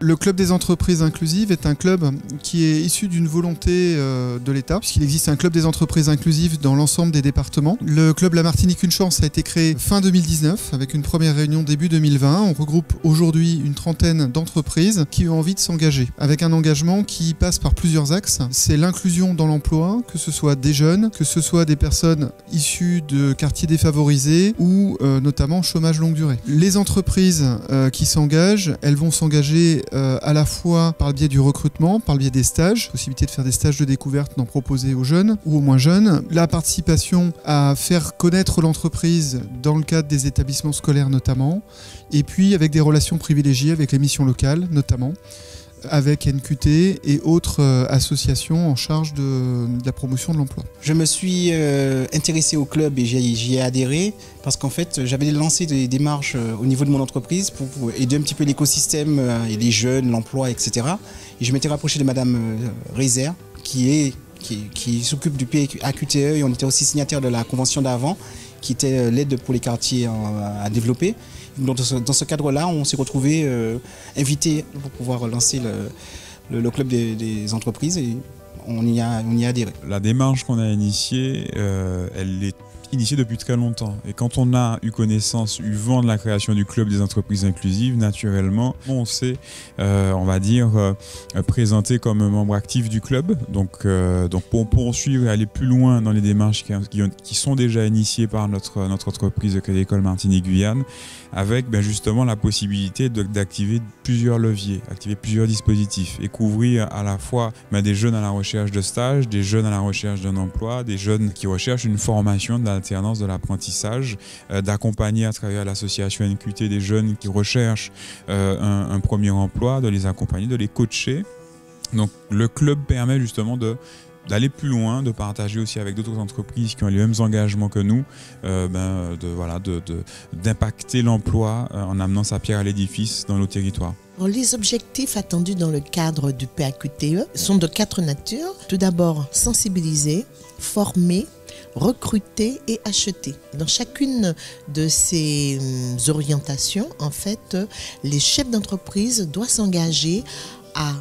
Le Club des entreprises inclusives est un club qui est issu d'une volonté de l'État, puisqu'il existe un Club des entreprises inclusives dans l'ensemble des départements. Le Club La Martinique Une Chance a été créé fin 2019 avec une première réunion début 2020. On regroupe aujourd'hui une trentaine d'entreprises qui ont envie de s'engager, avec un engagement qui passe par plusieurs axes. C'est l'inclusion dans l'emploi, que ce soit des jeunes, que ce soit des personnes issues de quartiers défavorisés ou notamment chômage longue durée. Les entreprises qui s'engagent, elles vont s'engager à la fois par le biais du recrutement, par le biais des stages, possibilité de faire des stages de découverte, d'en proposer aux jeunes ou aux moins jeunes, la participation à faire connaître l'entreprise dans le cadre des établissements scolaires notamment, et puis avec des relations privilégiées avec les missions locales notamment, avec NQT et autres associations en charge de la promotion de l'emploi. Je me suis intéressé au club et j'y ai adhéré parce qu'en fait j'avais lancé des démarches au niveau de mon entreprise pour aider un petit peu l'écosystème et les jeunes, l'emploi, etc. Et je m'étais rapproché de Madame Rézer qui s'occupe du PAQTE et on était aussi signataire de la convention d'avant qui était l'aide pour les quartiers à développer. Donc, dans ce cadre-là, on s'est retrouvés invités pour pouvoir lancer le club des entreprises et on y a adhéré. La démarche qu'on a initiée, elle est initiée depuis très longtemps. Et quand on a eu connaissance, eu vent de la création du club des entreprises inclusives, naturellement, on s'est, on va dire, présenté comme membre actif du club. Donc pour poursuivre et aller plus loin dans les démarches qui sont déjà initiées par notre entreprise Crédit École Martinique-Guyane, avec justement la possibilité d'activer plusieurs leviers, activer plusieurs dispositifs et couvrir à la fois des jeunes à la recherche de stage, des jeunes à la recherche d'un emploi, des jeunes qui recherchent une formation, de l'alternance, de l'apprentissage, d'accompagner à travers l'association NQT des jeunes qui recherchent un premier emploi, de les accompagner, de les coacher. Donc le club permet justement d'aller plus loin, de partager aussi avec d'autres entreprises qui ont les mêmes engagements que nous, d'impacter l'emploi en amenant sa pierre à l'édifice dans nos territoires. Les objectifs attendus dans le cadre du PAQTE sont de 4 natures. Tout d'abord, sensibiliser, former, recruter et acheter. Dans chacune de ces orientations, en fait, les chefs d'entreprise doivent s'engager à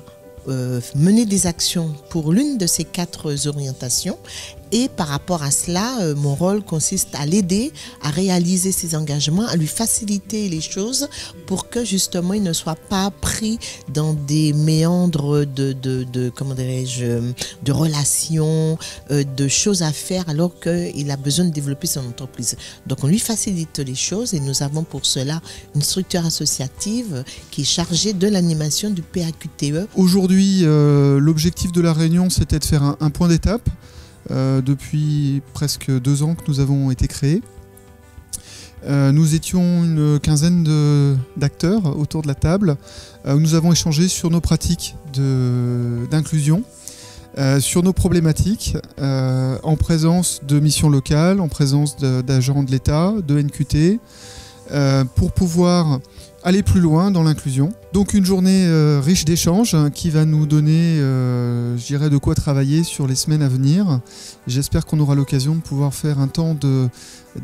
mener des actions pour l'une de ces 4 orientations. Et par rapport à cela, mon rôle consiste à l'aider à réaliser ses engagements, à lui faciliter les choses pour que justement il ne soit pas pris dans des méandres de relations, de choses à faire alors qu'il a besoin de développer son entreprise. Donc on lui facilite les choses et nous avons pour cela une structure associative qui est chargée de l'animation du PAQTE. Aujourd'hui, l'objectif de la réunion, c'était de faire un point d'étape. Depuis presque 2 ans que nous avons été créés. Nous étions une quinzaine d'acteurs autour de la table. Nous avons échangé sur nos pratiques d'inclusion, sur nos problématiques, en présence de missions locales, en présence d'agents de l'État, de NQT, pour pouvoir aller plus loin dans l'inclusion. Donc une journée riche d'échanges qui va nous donner, je dirais, de quoi travailler sur les semaines à venir. J'espère qu'on aura l'occasion de pouvoir faire un temps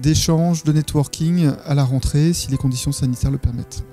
d'échange, de networking à la rentrée, si les conditions sanitaires le permettent.